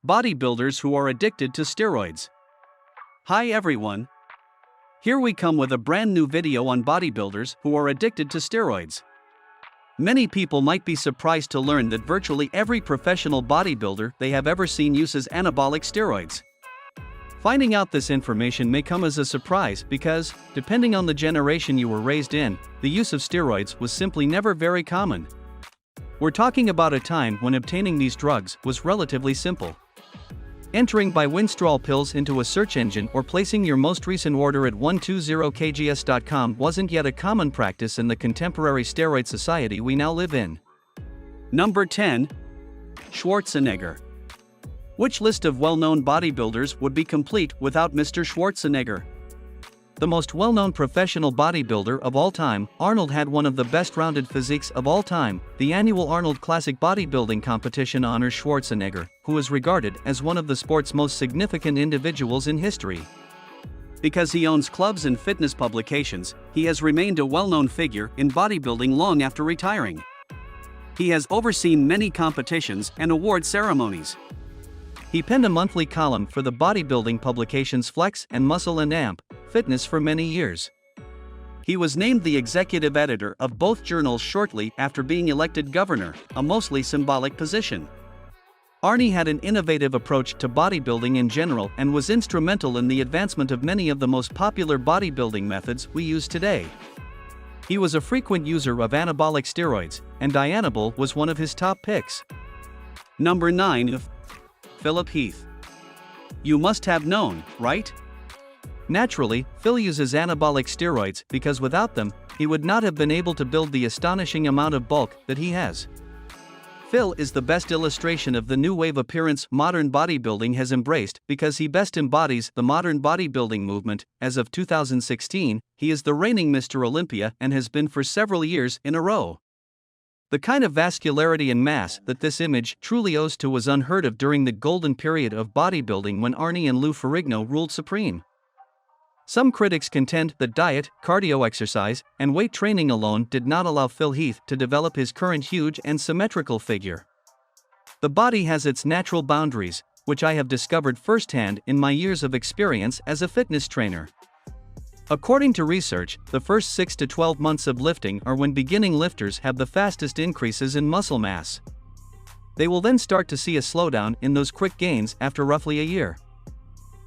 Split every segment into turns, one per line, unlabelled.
Bodybuilders who are addicted to steroids. Hi everyone. Here we come with a brand new video on bodybuilders who are addicted to steroids. Many people might be surprised to learn that virtually every professional bodybuilder they have ever seen uses anabolic steroids. Finding out this information may come as a surprise because, depending on the generation you were raised in, the use of steroids was simply never very common. We're talking about a time when obtaining these drugs was relatively simple. Entering by Winstrol pills into a search engine or placing your most recent order at 120kgs.com wasn't yet a common practice in the contemporary steroid society we now live in. Number 10. Schwarzenegger. Which list of well-known bodybuilders would be complete without Mr. Schwarzenegger? The most well-known professional bodybuilder of all time, Arnold had one of the best-rounded physiques of all time. The annual Arnold Classic bodybuilding competition honors Schwarzenegger, who is regarded as one of the sport's most significant individuals in history. Because he owns clubs and fitness publications, he has remained a well-known figure in bodybuilding long after retiring. He has overseen many competitions and award ceremonies. He penned a monthly column for the bodybuilding publications Flex and Muscle and Amp Fitness for many years. He was named the executive editor of both journals shortly after being elected governor, a mostly symbolic position. Arnie had an innovative approach to bodybuilding in general and was instrumental in the advancement of many of the most popular bodybuilding methods we use today. He was a frequent user of anabolic steroids, and Dianabol was one of his top picks. Number 9. Philip Heath. You must have known, right? Naturally, Phil uses anabolic steroids because without them, he would not have been able to build the astonishing amount of bulk that he has. Phil is the best illustration of the new wave appearance modern bodybuilding has embraced because he best embodies the modern bodybuilding movement. As of 2016, he is the reigning Mr. Olympia and has been for several years in a row. The kind of vascularity and mass that this image truly owes to was unheard of during the golden period of bodybuilding when Arnie and Lou Ferrigno ruled supreme. Some critics contend that diet, cardio exercise, and weight training alone did not allow Phil Heath to develop his current huge and symmetrical figure. The body has its natural boundaries, which I have discovered firsthand in my years of experience as a fitness trainer. According to research, the first 6 to 12 months of lifting are when beginning lifters have the fastest increases in muscle mass. They will then start to see a slowdown in those quick gains after roughly a year.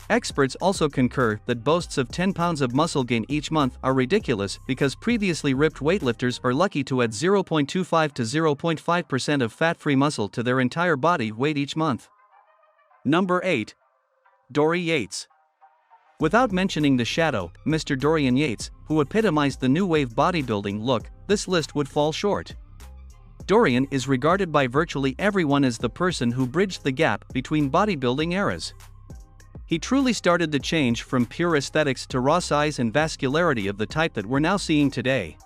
Experts also concur that boasts of 10 pounds of muscle gain each month are ridiculous because previously ripped weightlifters are lucky to add 0.25 to 0.5% of fat-free muscle to their entire body weight each month. Number 8. DORI Yates. Without mentioning the shadow, Mr. Dorian Yates, who epitomized the new wave bodybuilding look, this list would fall short. Dorian is regarded by virtually everyone as the person who bridged the gap between bodybuilding eras. He truly started the change from pure aesthetics to raw size and vascularity of the type that we're now seeing today.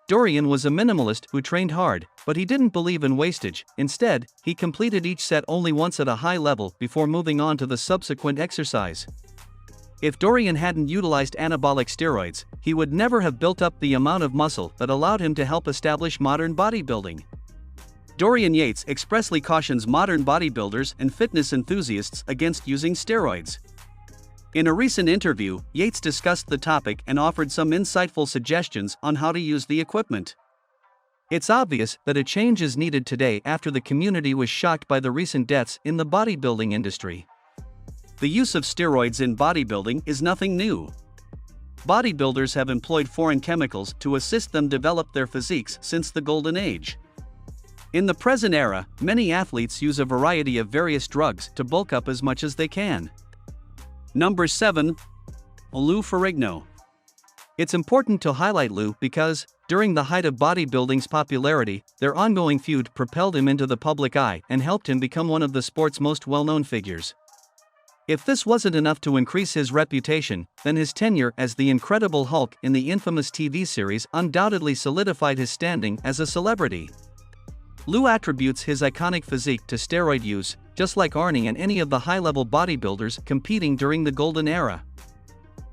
Dorian was a minimalist who trained hard, but he didn't believe in wastage. Instead, he completed each set only once at a high level before moving on to the subsequent exercise. If Dorian hadn't utilized anabolic steroids, he would never have built up the amount of muscle that allowed him to help establish modern bodybuilding. Dorian Yates expressly cautions modern bodybuilders and fitness enthusiasts against using steroids. In a recent interview, Yates discussed the topic and offered some insightful suggestions on how to use the equipment. It's obvious that a change is needed today after the community was shocked by the recent deaths in the bodybuilding industry. The use of steroids in bodybuilding is nothing new. Bodybuilders have employed foreign chemicals to assist them develop their physiques since the golden age. In the present era, many athletes use a variety of various drugs to bulk up as much as they can. Number 7. Lou Ferrigno. It's important to highlight Lou because, during the height of bodybuilding's popularity, their ongoing feud propelled him into the public eye and helped him become one of the sport's most well-known figures. If this wasn't enough to increase his reputation, then his tenure as the Incredible Hulk in the infamous TV series undoubtedly solidified his standing as a celebrity. Lou attributes his iconic physique to steroid use, just like Arnie and any of the high-level bodybuilders competing during the golden era.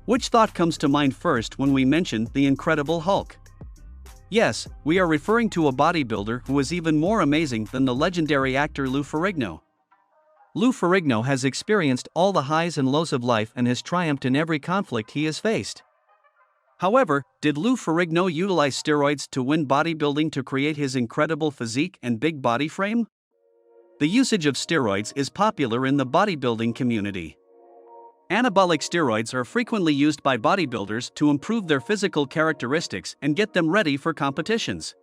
Which thought comes to mind first when we mention the Incredible Hulk? Yes, we are referring to a bodybuilder who is even more amazing than the legendary actor Lou Ferrigno. Lou Ferrigno has experienced all the highs and lows of life and has triumphed in every conflict he has faced. However, did Lou Ferrigno utilize steroids to win bodybuilding to create his incredible physique and big body frame? The usage of steroids is popular in the bodybuilding community. Anabolic steroids are frequently used by bodybuilders to improve their physical characteristics and get them ready for competitions.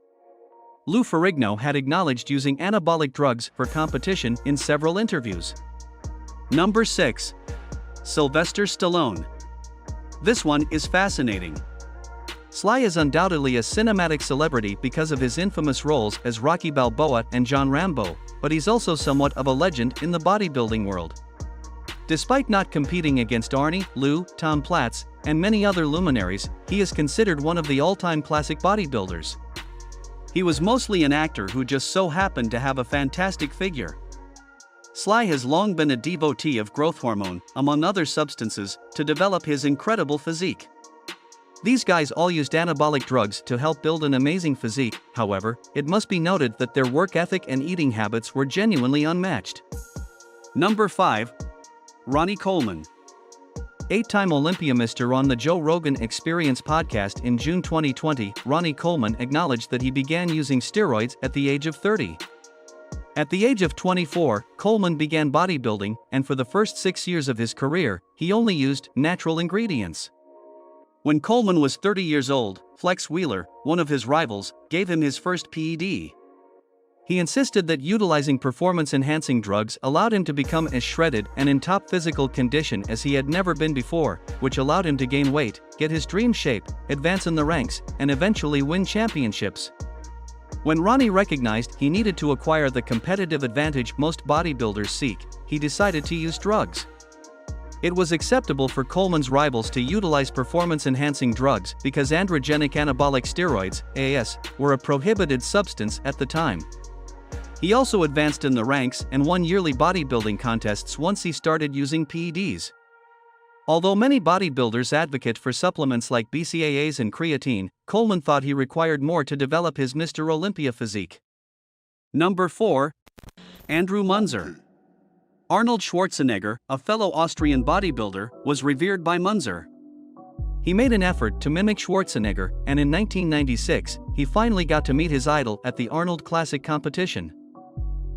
Lou Ferrigno had acknowledged using anabolic drugs for competition in several interviews. Number 6. Sylvester Stallone. This one is fascinating. Sly is undoubtedly a cinematic celebrity because of his infamous roles as Rocky Balboa and John Rambo, but he's also somewhat of a legend in the bodybuilding world. Despite not competing against Arnie, Lou, Tom Platz, and many other luminaries, he is considered one of the all-time classic bodybuilders. He was mostly an actor who just so happened to have a fantastic figure. Sly has long been a devotee of growth hormone, among other substances, to develop his incredible physique. These guys all used anabolic drugs to help build an amazing physique. However, it must be noted that their work ethic and eating habits were genuinely unmatched. Number 5. Ronnie Coleman. 8-time Olympiamister on the Joe Rogan Experience podcast in June 2020, Ronnie Coleman acknowledged that he began using steroids at the age of 30. At the age of 24, Coleman began bodybuilding, and for the first 6 years of his career, he only used natural ingredients. When Coleman was 30 years old, Flex Wheeler, one of his rivals, gave him his first PED. He insisted that utilizing performance-enhancing drugs allowed him to become as shredded and in top physical condition as he had never been before, which allowed him to gain weight, get his dream shape, advance in the ranks, and eventually win championships. When Ronnie recognized he needed to acquire the competitive advantage most bodybuilders seek, he decided to use drugs. It was acceptable for Coleman's rivals to utilize performance-enhancing drugs because androgenic anabolic steroids, AS, were a prohibited substance at the time. He also advanced in the ranks and won yearly bodybuilding contests once he started using PEDs. Although many bodybuilders advocate for supplements like BCAAs and creatine, Coleman thought he required more to develop his Mr. Olympia physique. Number 4. Andrew Munzer. Arnold Schwarzenegger, a fellow Austrian bodybuilder, was revered by Munzer. He made an effort to mimic Schwarzenegger, and in 1996, he finally got to meet his idol at the Arnold Classic competition.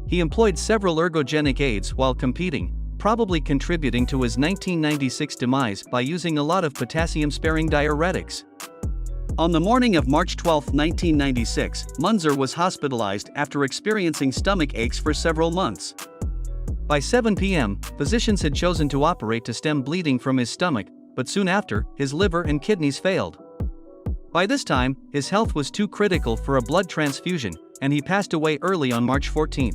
He employed several ergogenic aids while competing, probably contributing to his 1996 demise by using a lot of potassium-sparing diuretics. On the morning of March 12, 1996, Munzer was hospitalized after experiencing stomach aches for several months. By 7 p.m., physicians had chosen to operate to stem bleeding from his stomach, but soon after, his liver and kidneys failed. By this time, his health was too critical for a blood transfusion, and he passed away early on March 14.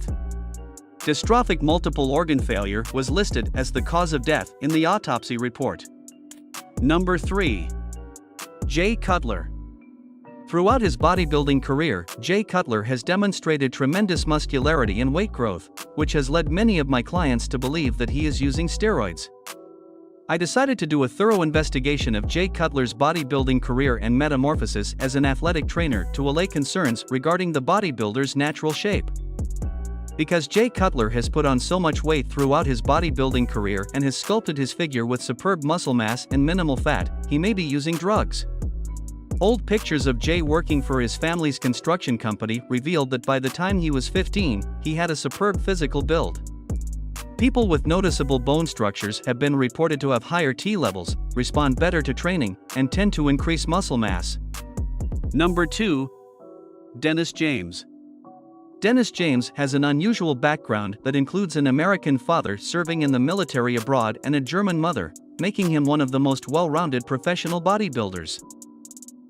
Dystrophic multiple organ failure was listed as the cause of death in the autopsy report. Number 3. Jay Cutler. Throughout his bodybuilding career, Jay Cutler has demonstrated tremendous muscularity and weight growth, which has led many of my clients to believe that he is using steroids. I decided to do a thorough investigation of Jay Cutler's bodybuilding career and metamorphosis as an athletic trainer to allay concerns regarding the bodybuilder's natural shape. Because Jay Cutler has put on so much weight throughout his bodybuilding career and has sculpted his figure with superb muscle mass and minimal fat, he may be using drugs. Old pictures of Jay working for his family's construction company revealed that by the time he was 15, he had a superb physical build. People with noticeable bone structures have been reported to have higher T levels, respond better to training, and tend to increase muscle mass. Number 2. Dennis James. Dennis James has an unusual background that includes an American father serving in the military abroad and a German mother, making him one of the most well-rounded professional bodybuilders.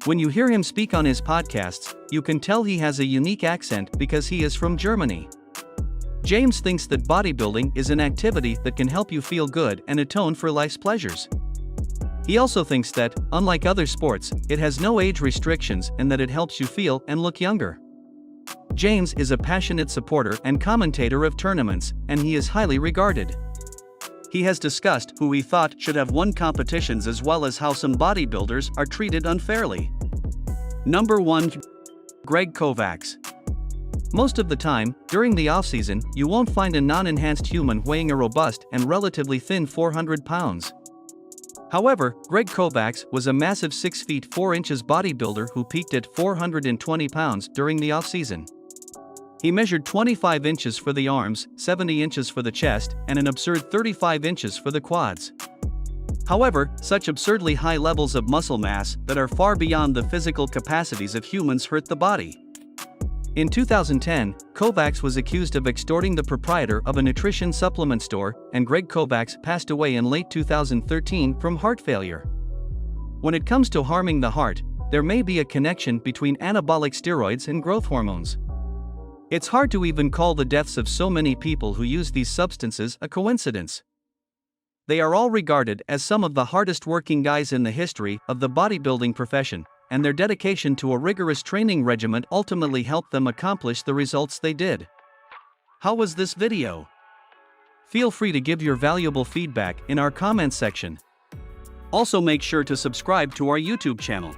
When you hear him speak on his podcasts, you can tell he has a unique accent because he is from Germany. James thinks that bodybuilding is an activity that can help you feel good and atone for life's pleasures. He also thinks that, unlike other sports, it has no age restrictions and that it helps you feel and look younger. James is a passionate supporter and commentator of tournaments, and he is highly regarded. He has discussed who he thought should have won competitions as well as how some bodybuilders are treated unfairly. Number 1. Greg KOVACS. Most of the time, during the off-season, you won't find a non-enhanced human weighing a robust and relatively thin 400 pounds. However, Greg KOVACS was a massive 6 feet 4 inches bodybuilder who peaked at 420 pounds during the off-season. He measured 25 inches for the arms, 70 inches for the chest, and an absurd 35 inches for the quads. However, such absurdly high levels of muscle mass that are far beyond the physical capacities of humans hurt the body. In 2010, KOVACS was accused of extorting the proprietor of a nutrition supplement store, and Greg KOVACS passed away in late 2013 from heart failure. When it comes to harming the heart, there may be a connection between anabolic steroids and growth hormones. It's hard to even call the deaths of so many people who use these substances a coincidence. They are all regarded as some of the hardest working guys in the history of the bodybuilding profession, and their dedication to a rigorous training regimen ultimately helped them accomplish the results they did. How was this video? Feel free to give your valuable feedback in our comments section. Also make sure to subscribe to our YouTube channel.